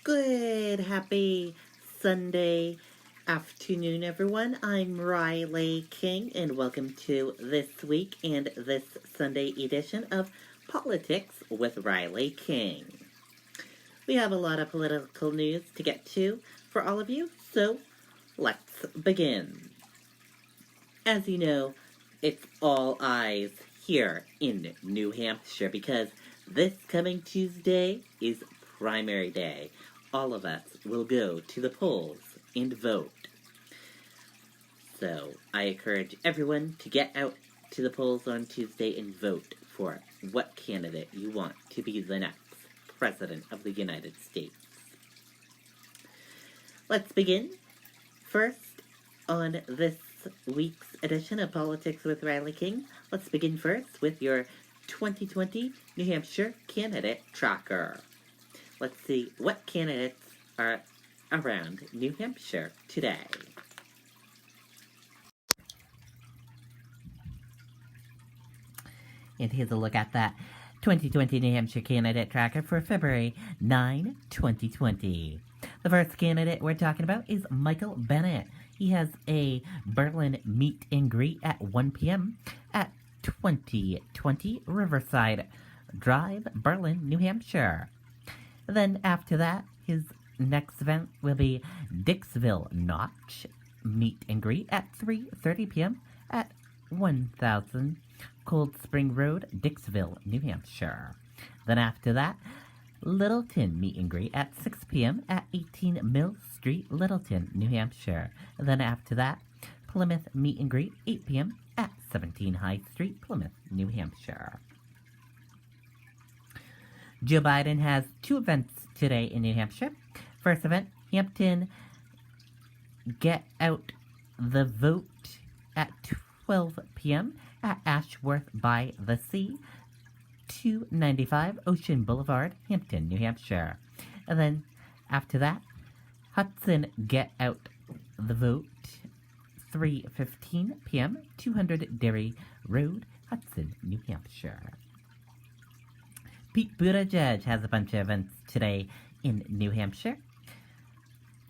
Good, happy Sunday afternoon, everyone. I'm Riley King, and welcome to this week and this Sunday edition of Politics with Riley King. We have a lot of political news to get to for all of you, so let's begin. As you know, it's all eyes here in New Hampshire because this coming Tuesday is primary day. All of us will go to the polls and vote. So I encourage everyone to get out to the polls on Tuesday and vote for what candidate you want to be the next President of the United States. Let's begin. First, on this week's edition of Politics with Riley King, let's begin first with your 2020 New Hampshire candidate tracker. Let's see what candidates are around New Hampshire today. And here's a look at that 2020 New Hampshire candidate tracker for February 9, 2020. The first candidate we're talking about is Michael Bennet. He has a Berlin meet and greet at 1 p.m. at 2020 Riverside Drive, Berlin, New Hampshire. Then after that, his next event will be Dixville Notch meet and greet at 3:30 p.m. at 1000 Cold Spring Road, Dixville, New Hampshire. Then after that, Littleton meet and greet at 6 p.m. at 18 Mill Street, Littleton, New Hampshire. Then after that, Plymouth meet and greet 8 p.m. at 17 High Street, Plymouth, New Hampshire. Joe Biden has two events today in New Hampshire. First event, Hampton Get Out the Vote at 12 p.m. at Ashworth by the Sea, 295 Ocean Boulevard, Hampton, New Hampshire. And then after that, Hudson Get Out the Vote, 3:15 p.m., 200 Derry Road, Hudson, New Hampshire. Pete Buttigieg has a bunch of events today in New Hampshire.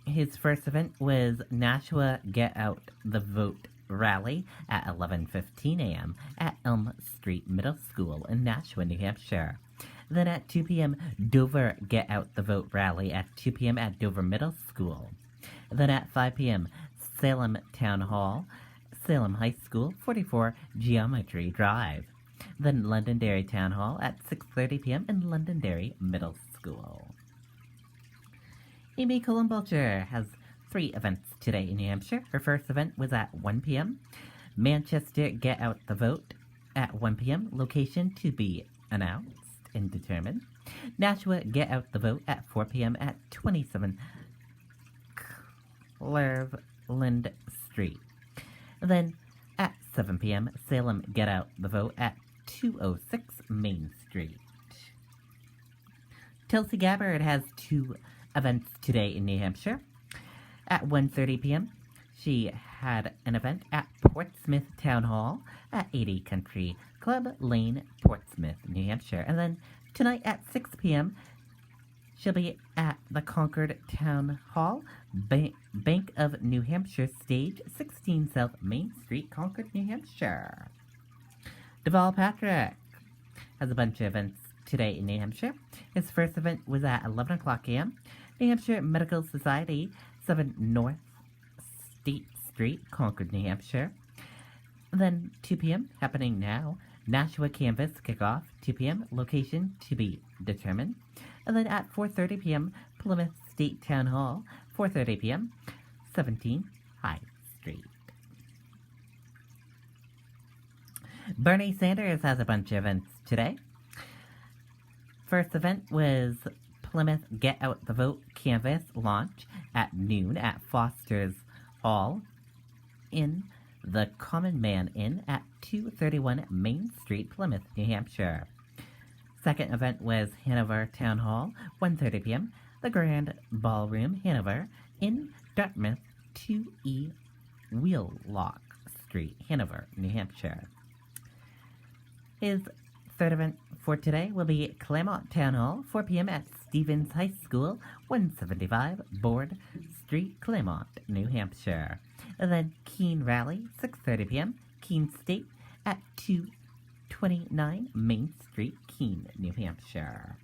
His first event was Nashua Get Out the Vote rally at 11:15 a.m. at Elm Street Middle School in Nashua, New Hampshire. Then at 2 p.m., Dover Get Out the Vote rally at 2 p.m. at Dover Middle School. Then at 5 p.m., Salem Town Hall, Salem High School, 44 Geometry Drive. Then Londonderry Town Hall at 6:30 p.m. in Londonderry Middle School. Amy Cullenbulcher has three events today in New Hampshire. Her first event was at 1 p.m. Manchester Get Out the Vote at 1 p.m. Location to be announced and determined. Nashua Get Out the Vote at 4 p.m. at 27 Cleveland Street. Then at 7 p.m. Salem Get Out the Vote at 206 Main Street. Tulsi Gabbard has two events today in New Hampshire. At 1:30 p.m., she had an event at Portsmouth Town Hall at 80 Country Club Lane, Portsmouth, New Hampshire. And then tonight at 6 p.m., she'll be at the Concord Town Hall, Bank of New Hampshire Stage, 16 South Main Street, Concord, New Hampshire. Deval Patrick has a bunch of events today in New Hampshire. His first event was at 11 o'clock a.m. New Hampshire Medical Society, 7 North State Street, Concord, New Hampshire. Then 2 p.m., happening now, Nashua Canvas Kickoff, 2 p.m., location to be determined. And then at 4:30 p.m., Plymouth State Town Hall, 4:30 p.m., 17 High Street. Bernie Sanders has a bunch of events today. First event was Plymouth Get Out the Vote Canvas launch at noon at Foster's Hall in the Common Man Inn at 231 Main Street, Plymouth, New Hampshire. Second event was Hanover Town Hall, 1:30 p.m., the Grand Ballroom, Hanover, in Dartmouth, 2E Wheelock Street, Hanover, New Hampshire. His third event for today will be Claremont Town Hall, 4 p.m. at Stevens High School, 175 Board Street, Claremont, New Hampshire. And then Keene Rally, 6:30 p.m., Keene State at 229 Main Street, Keene, New Hampshire.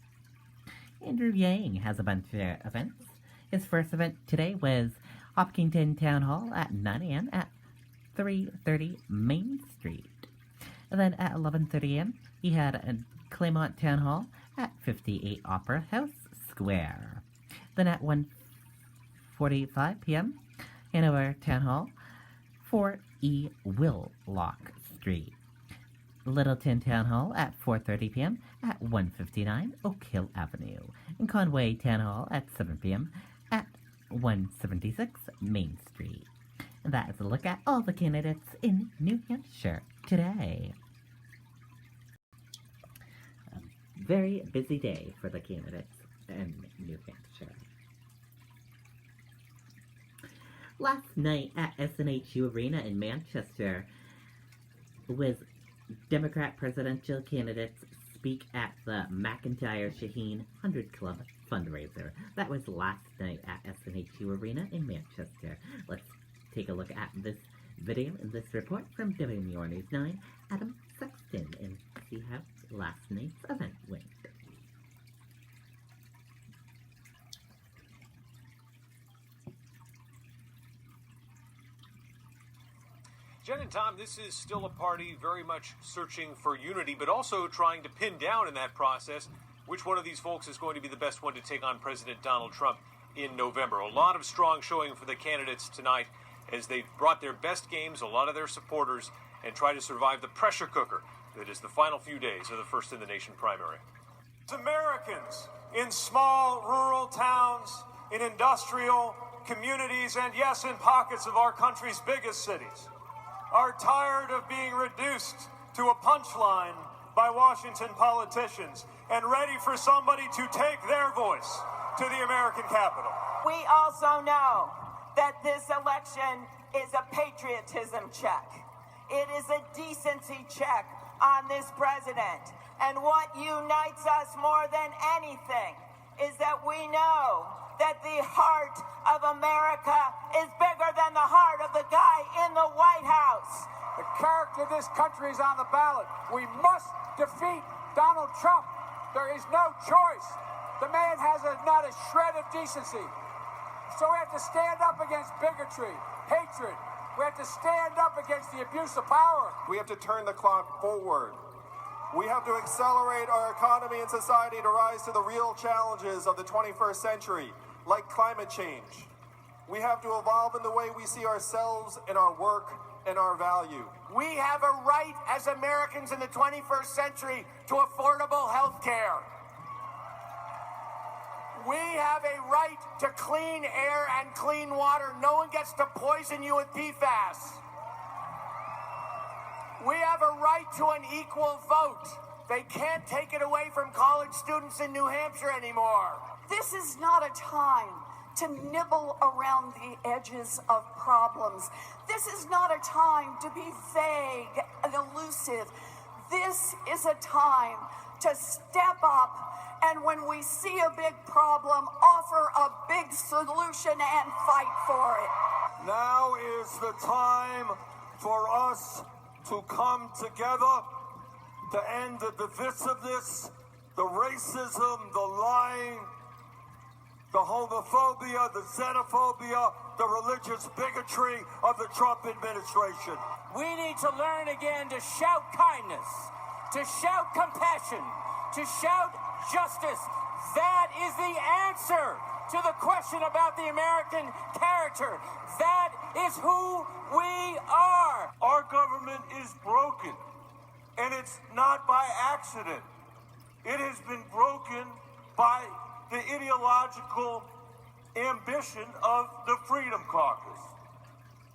Andrew Yang has a bunch of events. His first event today was Hopkinton Town Hall at 9 a.m. at 330 Main Street. And then at 11:30 a.m., he had a Claremont Town Hall at 58 Opera House Square. Then at 1:45 p.m., Hanover Town Hall, 4E Willock Street. Littleton Town Hall at 4:30 p.m. at 159 Oak Hill Avenue. And Conway Town Hall at 7 p.m. at 176 Main Street. And that is a look at all the candidates in New Hampshire today. A very busy day for the candidates in New Hampshire. Last night at SNHU Arena in Manchester was Democrat presidential candidates speak at the McIntyre Shaheen 100 Club fundraiser. That was last night at SNHU Arena in Manchester. Let's take a look at this video and this report from WMUR News 9, Adam Sexton, and see how last night's event went. Jen and Tom, this is still a party very much searching for unity, but also trying to pin down in that process which one of these folks is going to be the best one to take on President Donald Trump in November. A lot of strong showing for the candidates tonight as they brought their best games, a lot of their supporters, and try to survive the pressure cooker that is the final few days of the First in the Nation primary. Americans in small rural towns, in industrial communities, and yes, in pockets of our country's biggest cities, are tired of being reduced to a punchline by Washington politicians and ready for somebody to take their voice to the American Capitol. We also know that this election is a patriotism check. It is a decency check on this president. And what unites us more than anything is that we know that the heart of America is bigger than the heart of the guy in the White House. The character of this country is on the ballot. We must defeat Donald Trump. There is no choice. The man has not a shred of decency. So we have to stand up against bigotry, hatred. We have to stand up against the abuse of power. We have to turn the clock forward. We have to accelerate our economy and society to rise to the real challenges of the 21st century, like climate change. We have to evolve in the way we see ourselves and our work and our value. We have a right as Americans in the 21st century to affordable health care. We have a right to clean air and clean water. No one gets to poison you with PFAS. We have a right to an equal vote. They can't take it away from college students in New Hampshire anymore. This is not a time to nibble around the edges of problems. This is not a time to be vague and elusive. This is a time to step up, and when we see a big problem, offer a big solution and fight for it. Now is the time for us to come together to end the divisiveness, the racism, the lying, the homophobia, the xenophobia, the religious bigotry of the Trump administration. We need to learn again to shout kindness, to shout compassion, to shout justice. That is the answer to the question about the American character. That is who we are. Our government is broken, and it's not by accident. It has been broken by the ideological ambition of the Freedom Caucus.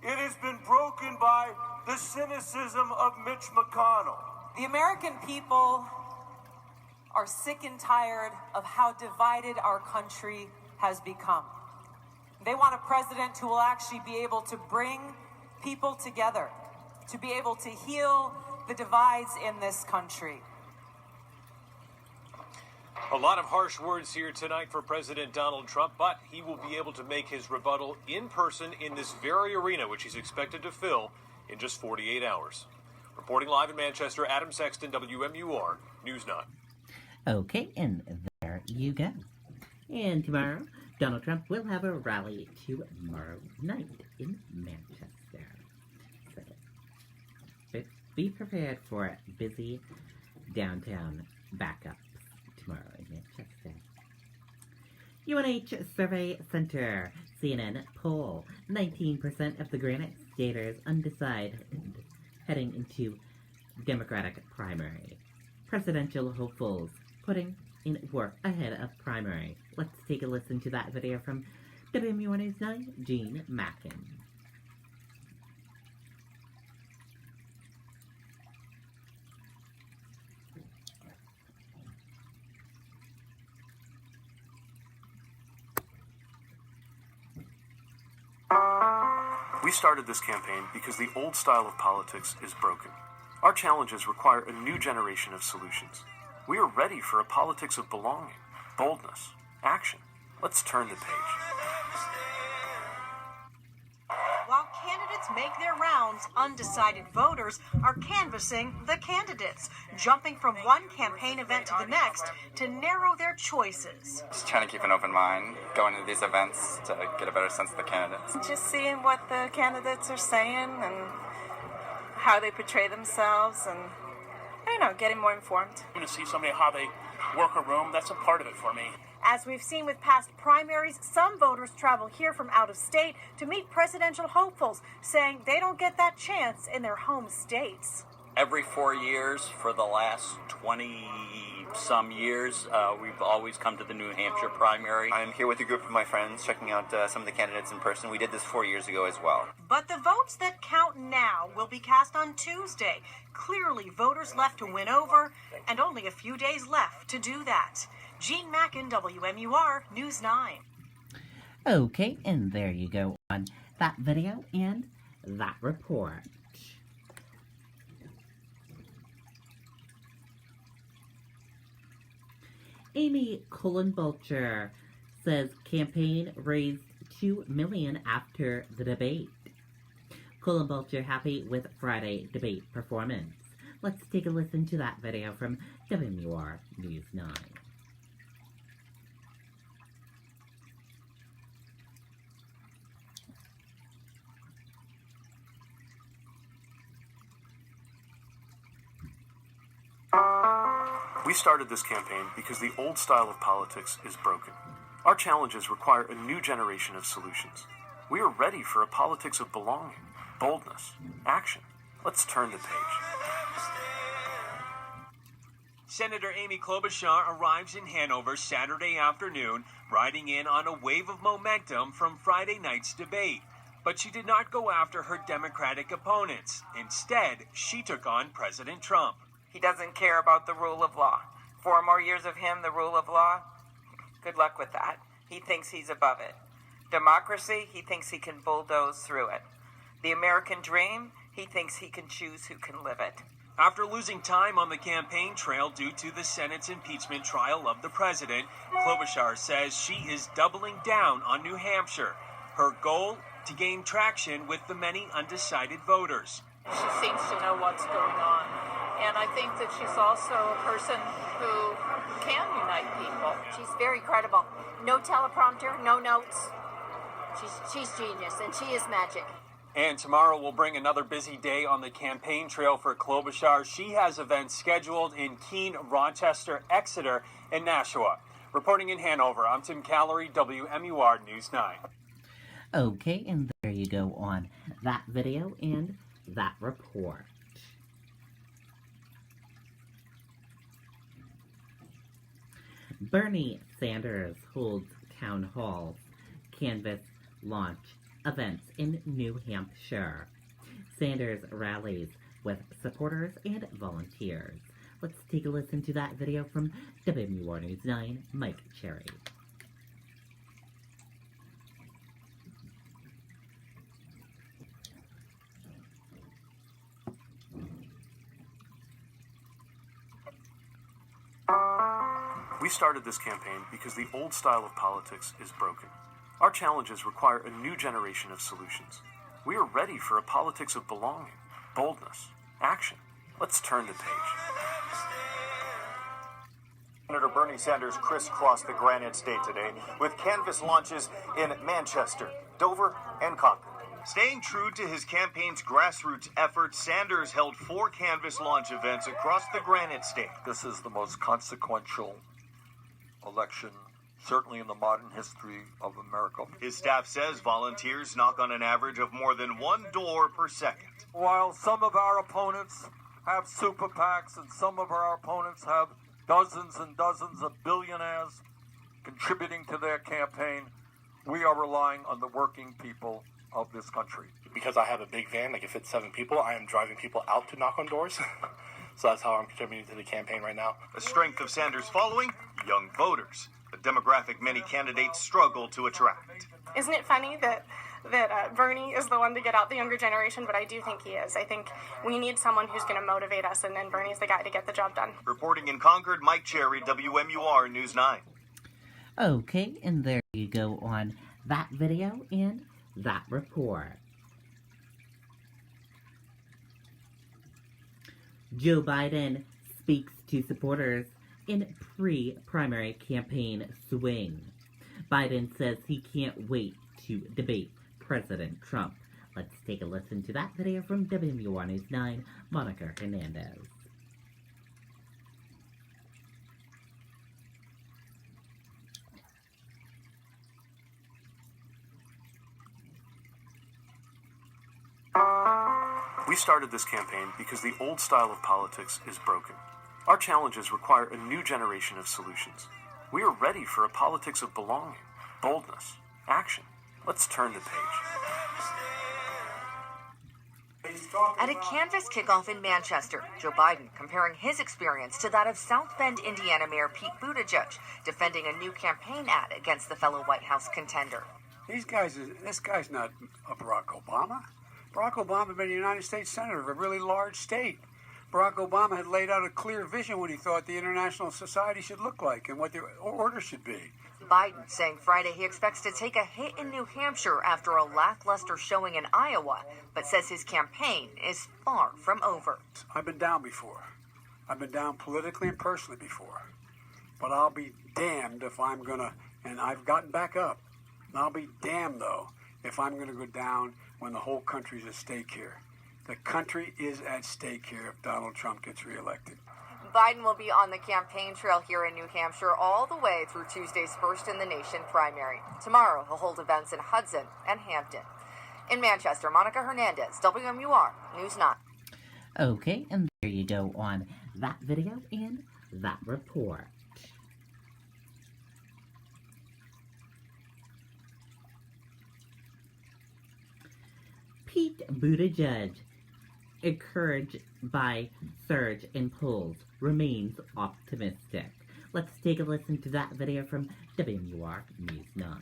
It has been broken by the cynicism of Mitch McConnell. The American people are sick and tired of how divided our country has become. They want a president who will actually be able to bring people together, to be able to heal the divides in this country. A lot of harsh words here tonight for President Donald Trump, but he will be able to make his rebuttal in person in this very arena, which he's expected to fill in just 48 hours. Reporting live in Manchester, Adam Sexton, WMUR News 9. Okay, and there you go. And tomorrow, Donald Trump will have a rally tomorrow night in Manchester. So be prepared for busy downtown backups tomorrow in Manchester. UNH Survey Center, CNN poll, 19% of the Granite Staters undecided heading into Democratic primary. Presidential hopefuls putting in work ahead of primary. Let's take a listen to that video from WMUR News 9, Gene Mackin. We started this campaign because the old style of politics is broken. Our challenges require a new generation of solutions. We are ready for a politics of belonging, boldness, action. Let's turn the page. While candidates make their rounds, undecided voters are canvassing the candidates, jumping from one campaign event to the next to narrow their choices. Just trying to keep an open mind, going to these events to get a better sense of the candidates. Just seeing what the candidates are saying and how they portray themselves and, getting more informed. To see somebody how they work a room, that's a part of it for me. As we've seen with past primaries, some voters travel here from out of state to meet presidential hopefuls, saying they don't get that chance in their home states. Every 4 years for the last 20-some years, we've always come to the New Hampshire primary. I'm here with a group of my friends checking out some of the candidates in person. We did this 4 years ago as well. But the votes that count now will be cast on Tuesday. Clearly, voters left to win over, and only a few days left to do that. Gene Mackin, WMUR News 9. Okay, and there you go on that video and that report. Amy Cullen-Bulcher says campaign raised $2 million after the debate. Cullen-Bulcher happy with Friday debate performance. Let's take a listen to that video from WMUR News 9. We started this campaign because the old style of politics is broken. Our challenges require a new generation of solutions. We are ready for a politics of belonging, boldness, action. Let's turn the page. Senator Amy Klobuchar arrives in Hanover Saturday afternoon, riding in on a wave of momentum from Friday night's debate. But she did not go after her Democratic opponents. Instead, she took on President Trump. He doesn't care about the rule of law. 4 more years of him, the rule of law, good luck with that. He thinks he's above it. Democracy, he thinks he can bulldoze through it. The American dream, he thinks he can choose who can live it. After losing time on the campaign trail due to the Senate's impeachment trial of the president, Klobuchar says she is doubling down on New Hampshire. Her goal, to gain traction with the many undecided voters. She seems to know what's going on. And I think that she's also a person who can unite people. She's very credible. No teleprompter, no notes. She's genius, and she is magic. And tomorrow will bring another busy day on the campaign trail for Klobuchar. She has events scheduled in Keene, Rochester, Exeter, and Nashua. Reporting in Hanover, I'm Tim Callery, WMUR News 9. Okay, and there you go on that video and that report. Bernie Sanders holds town halls, canvass launch events in New Hampshire. Sanders rallies with supporters and volunteers. Let's take a listen to that video from WMUR News 9, Mike Cherry. We We started this campaign because the old style of politics is broken. Our challenges require a new generation of solutions. We are ready for a politics of belonging, boldness, action. Let's turn the page. Senator Bernie Sanders crisscrossed the Granite State today with canvass launches in Manchester, Dover, and Concord. Staying true to his campaign's grassroots efforts, Sanders held 4 canvass launch events across the Granite State. This is the most consequential election, certainly in the modern history of America. His staff says volunteers knock on an average of more than 1 door per second. While some of our opponents have super PACs and some of our opponents have dozens and dozens of billionaires contributing to their campaign, we are relying on the working people of this country. Because I have a big van that can fit 7 people, I am driving people out to knock on doors. So that's how I'm contributing to the campaign right now. The strength of Sanders' following, young voters, a demographic many candidates struggle to attract. Isn't it funny that Bernie is the one to get out the younger generation, but I do think he is. I think we need someone who's going to motivate us, and then Bernie's the guy to get the job done. Reporting in Concord, Mike Cherry, WMUR News 9. Okay, and there you go on that video and that report. Joe Biden speaks to supporters in pre-primary campaign swing. Biden says he can't wait to debate President Trump. Let's take a listen to that video from WMUR News 9, Monica Hernandez. We started this campaign because the old style of politics is broken. Our challenges require a new generation of solutions. We are ready for a politics of belonging, boldness, action. Let's turn the page. At a canvass kickoff in Manchester, Joe Biden comparing his experience to that of South Bend, Indiana Mayor Pete Buttigieg, defending a new campaign ad against the fellow White House contender. This guy's not a Barack Obama. Barack Obama had been a United States Senator of a really large state. Barack Obama had laid out a clear vision what he thought the international society should look like and what the order should be. Biden saying Friday he expects to take a hit in New Hampshire after a lackluster showing in Iowa, but says his campaign is far from over. I've been down before. I've been down politically and personally before. But I'll be damned if I'm going to, and I've gotten back up. And I'll be damned, though, if I'm going to go down when the whole country's at stake here. The country is at stake here if Donald Trump gets reelected. Biden will be on the campaign trail here in New Hampshire all the way through Tuesday's First in the Nation primary. Tomorrow, he'll hold events in Hudson and Hampton. In Manchester, Monica Hernandez, WMUR News 9. Okay, and there you go on that video and that report. Pete Buttigieg, encouraged by surge in polls, remains optimistic. Let's take a listen to that video from WMUR News 9.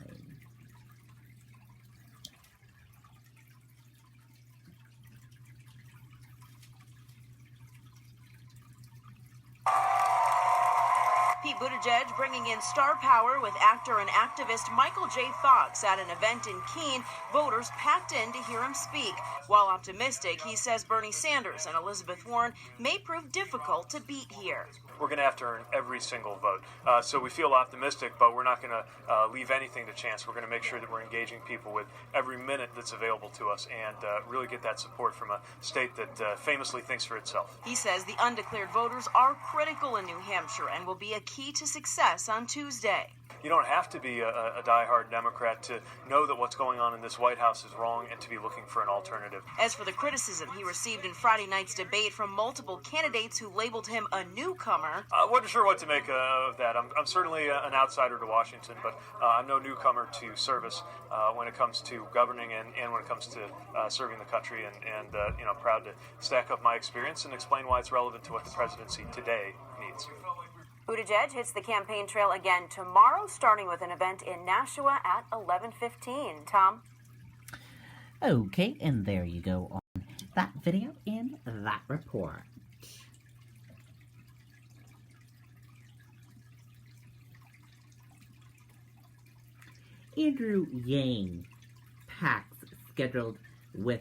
Pete Buttigieg bringing in star power with actor and activist Michael J. Fox at an event in Keene. Voters packed in to hear him speak. While optimistic, he says Bernie Sanders and Elizabeth Warren may prove difficult to beat here. We're going to have to earn every single vote. So we feel optimistic, but we're not going to leave anything to chance. We're going to make sure that we're engaging people with every minute that's available to us and really get that support from a state that famously thinks for itself. He says the undeclared voters are critical in New Hampshire and will be a key to success on Tuesday. You don't have to be a diehard Democrat to know that what's going on in this White House is wrong and to be looking for an alternative. As for the criticism he received in Friday night's debate from multiple candidates who labeled him a newcomer, I wasn't sure what to make of that. I'm certainly an outsider to Washington, but I'm no newcomer to service when it comes to governing and when it comes to serving the country. And proud to stack up my experience and explain why it's relevant to what the presidency today needs. Buttigieg hits the campaign trail again tomorrow, starting with an event in Nashua at 11:15. Tom? Okay, and there you go on that video and that report. Andrew Yang PACs scheduled with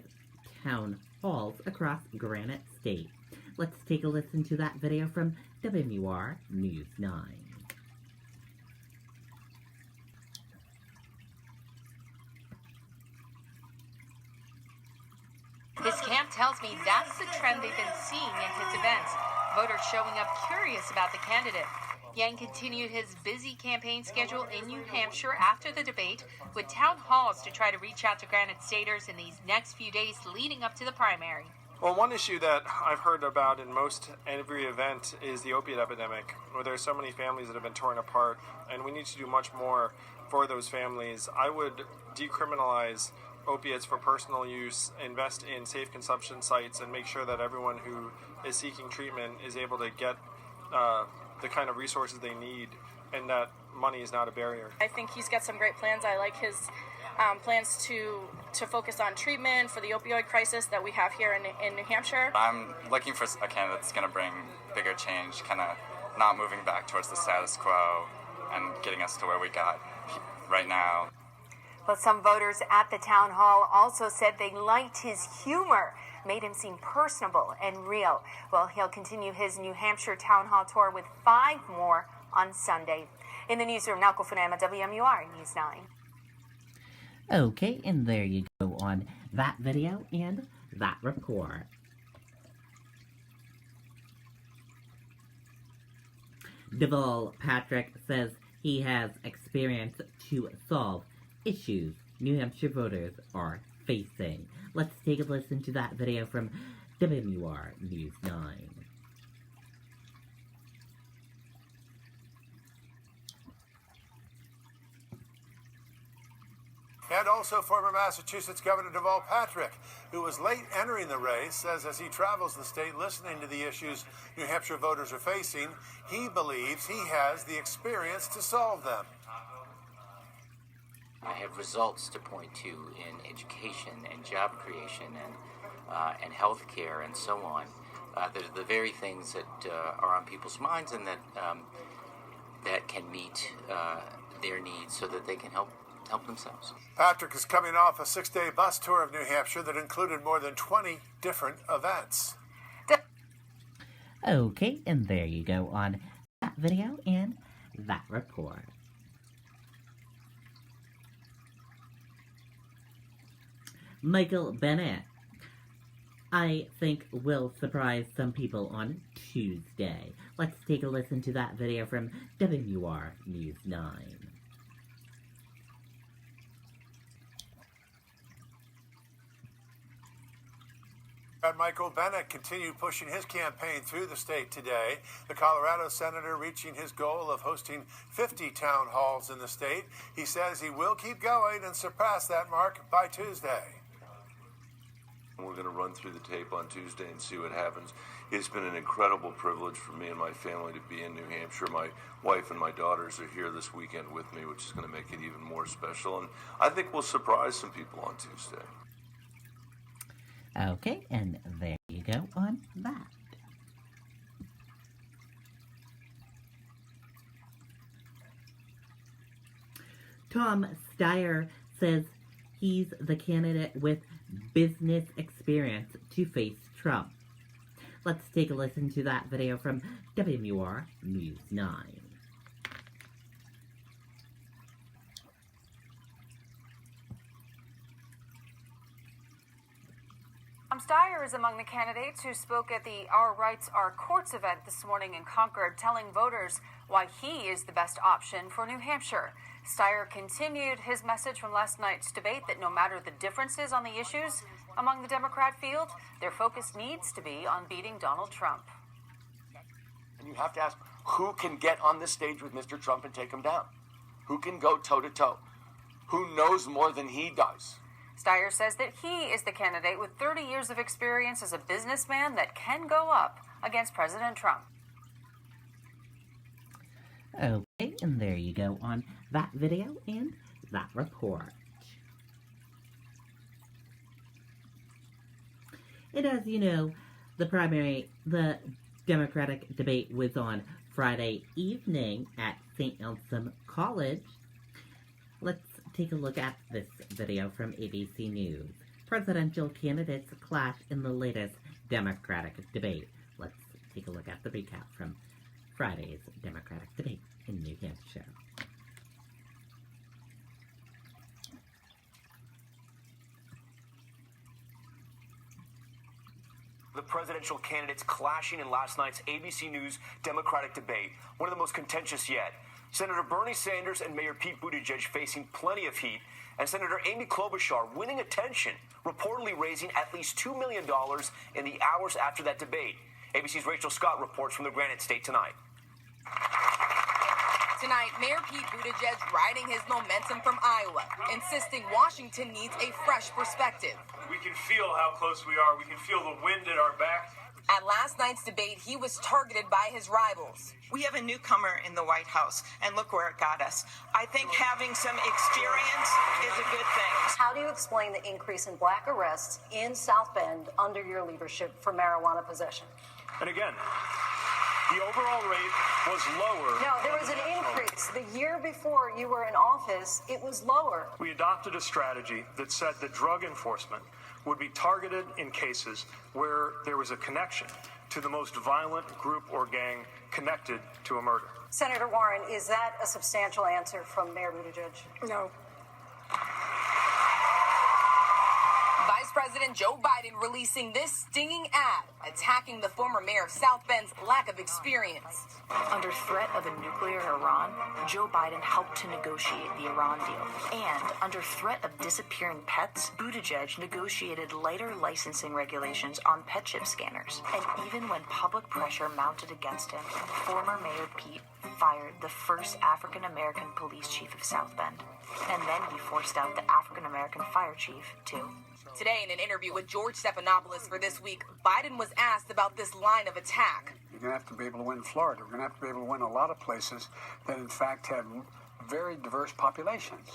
town halls across Granite State. Let's take a listen to that video from WMUR News 9. His camp tells me that's the trend they've been seeing in his events. Voters showing up curious about the candidate. Yang continued his busy campaign schedule in New Hampshire after the debate, with town halls to try to reach out to Granite Staters in these next few days leading up to the primary. Well, one issue that I've heard about in most every event is the opiate epidemic, where there are so many families that have been torn apart, and we need to do much more for those families. I would decriminalize opiates for personal use, invest in safe consumption sites, and make sure that everyone who is seeking treatment is able to get the kind of resources they need, and that money is not a barrier. I think he's got some great plans. I like his plans to focus on treatment for the opioid crisis that we have here in New Hampshire. I'm looking for a candidate that's going to bring bigger change, kind of not moving back towards the status quo and getting us to where we got right now. But some voters at the town hall also said they liked his humor, made him seem personable and real. Well, he'll continue his New Hampshire town hall tour with 5 more on Sunday. In the newsroom, Nalco Funema, WMUR News 9. Okay, and there you go on that video and that report. Deval Patrick says he has experience to solve issues New Hampshire voters are facing. Let's take a listen to that video from WMUR News 9. And also former Massachusetts Governor Deval Patrick, who was late entering the race, says as he travels the state listening to the issues New Hampshire voters are facing, he believes he has the experience to solve them. I have results to point to in education and job creation and health care and so on. The very things that are on people's minds and that can meet their needs so that they can help themselves. Patrick is coming off a 6-day bus tour of New Hampshire that included more than 20 different events. Okay, and there you go on that video and that report. Michael Bennet, I think, will surprise some people on Tuesday. Let's take a listen to that video from WMUR News 9. Michael Bennet continued pushing his campaign through the state today. The Colorado senator reaching his goal of hosting 50 town halls in the state. He says he will keep going and surpass that mark by Tuesday. We're going to run through the tape on Tuesday and see what happens. It's been an incredible privilege for me and my family to be in New Hampshire. My wife and my daughters are here this weekend with me, which is going to make it even more special. And I think we'll surprise some people on Tuesday. Okay, and there you go on that. Tom Steyer says he's the candidate with business experience to face Trump. Let's take a listen to that video from WMUR News 9. Tom Steyer is among the candidates who spoke at the Our Rights, Our Courts event this morning in Concord, telling voters why he is the best option for New Hampshire. Steyer continued his message from last night's debate that no matter the differences on the issues among the Democrat field, their focus needs to be on beating Donald Trump. And you have to ask, who can get on the stage with Mr. Trump and take him down? Who can go toe-to-toe? Who knows more than he does? Steyer says that he is the candidate with 30 years of experience as a businessman that can go up against President Trump. Okay, and there you go on that video and that report. And as you know, the Democratic debate was on Friday evening at St. Anselm College. Let's take a look at this video from ABC News. Presidential candidates clash in the latest Democratic debate. Let's take a look at the recap from Friday's Democratic debate in New Hampshire. The presidential candidates clashing in last night's ABC News Democratic debate, one of the most contentious yet. Senator Bernie Sanders and Mayor Pete Buttigieg facing plenty of heat, and Senator Amy Klobuchar winning attention, reportedly raising at least $2 million in the hours after that debate. ABC's Rachel Scott reports from the Granite State tonight. Tonight, Mayor Pete Buttigieg riding his momentum from Iowa, insisting Washington needs a fresh perspective. We can feel how close we are. We can feel the wind at our back. At last night's debate, he was targeted by his rivals. We have a newcomer in the White House, and look where it got us. I think having some experience is a good thing. How do you explain the increase in black arrests in South Bend under your leadership for marijuana possession? And again, the overall rate was lower. No, there was an increase. The year before you were in office, it was lower. We adopted a strategy that said that drug enforcement would be targeted in cases where there was a connection to the most violent group or gang connected to a murder. Senator Warren, is that a substantial answer from Mayor Buttigieg? No. Vice President Joe Biden releasing this stinging ad, attacking the former mayor of South Bend's lack of experience. Under threat of a nuclear Iran, Joe Biden helped to negotiate the Iran deal. And under threat of disappearing pets, Buttigieg negotiated lighter licensing regulations on pet chip scanners. And even when public pressure mounted against him, former Mayor Pete fired the first African-American police chief of South Bend. And then he forced out the African-American fire chief, too. Today, in an interview with George Stephanopoulos for This Week, Biden was asked about this line of attack. You're going to have to be able to win Florida. We're going to have to be able to win a lot of places that, in fact, have very diverse populations.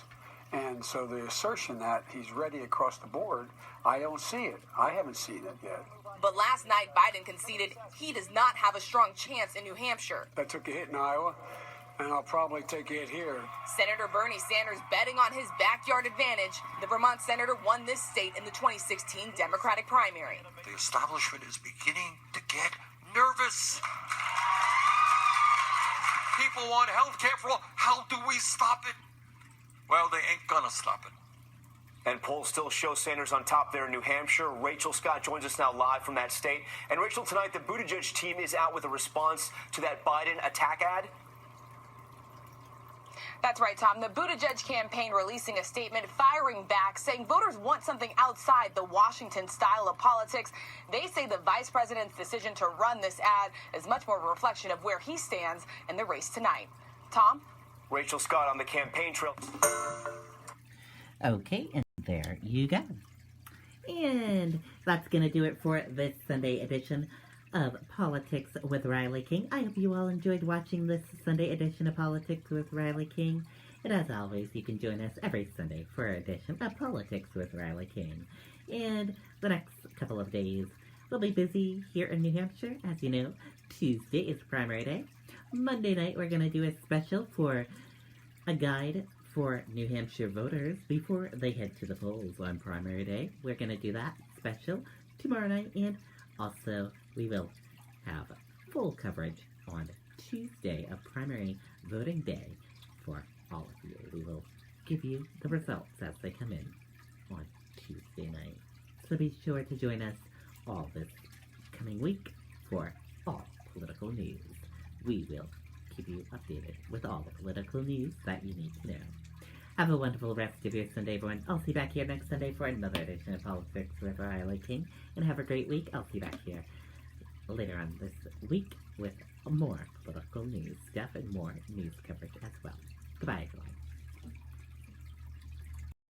And so the assertion that he's ready across the board, I don't see it. I haven't seen it yet. But last night, Biden conceded he does not have a strong chance in New Hampshire. I took a hit in Iowa, and I'll probably take a hit here. Senator Bernie Sanders betting on his backyard advantage. The Vermont senator won this state in the 2016 Democratic primary. The establishment is beginning to get nervous. People want health care for all. How do we stop it? Well, they ain't gonna stop it. And polls still show Sanders on top there in New Hampshire. Rachel Scott joins us now live from that state. And Rachel, tonight the Buttigieg team is out with a response to that Biden attack ad. That's right, Tom. The Buttigieg campaign releasing a statement firing back, saying voters want something outside the Washington style of politics. They say the vice president's decision to run this ad is much more a reflection of where he stands in the race tonight. Tom? Rachel Scott on the campaign trail. Okay, and there you go. And that's going to do it for this Sunday edition of Politics with Riley King. I hope you all enjoyed watching this Sunday edition of Politics with Riley King. And as always, you can join us every Sunday for our edition of Politics with Riley King. And the next couple of days, we'll be busy here in New Hampshire. As you know, Tuesday is primary day. Monday night, we're going to do a special for a guide for New Hampshire voters before they head to the polls on primary day. We're going to do that special tomorrow night, and also we will have full coverage on Tuesday of primary voting day for all of you. We will give you the results as they come in on Tuesday night. So be sure to join us all this coming week for all political news. We will keep you updated with all the political news that you need to know. Have a wonderful rest of your Sunday, everyone. I'll see you back here next Sunday for another edition of Politics with Riley King. And have a great week. I'll see you back here later on this week with more political news stuff and more news coverage as well. Goodbye, everyone.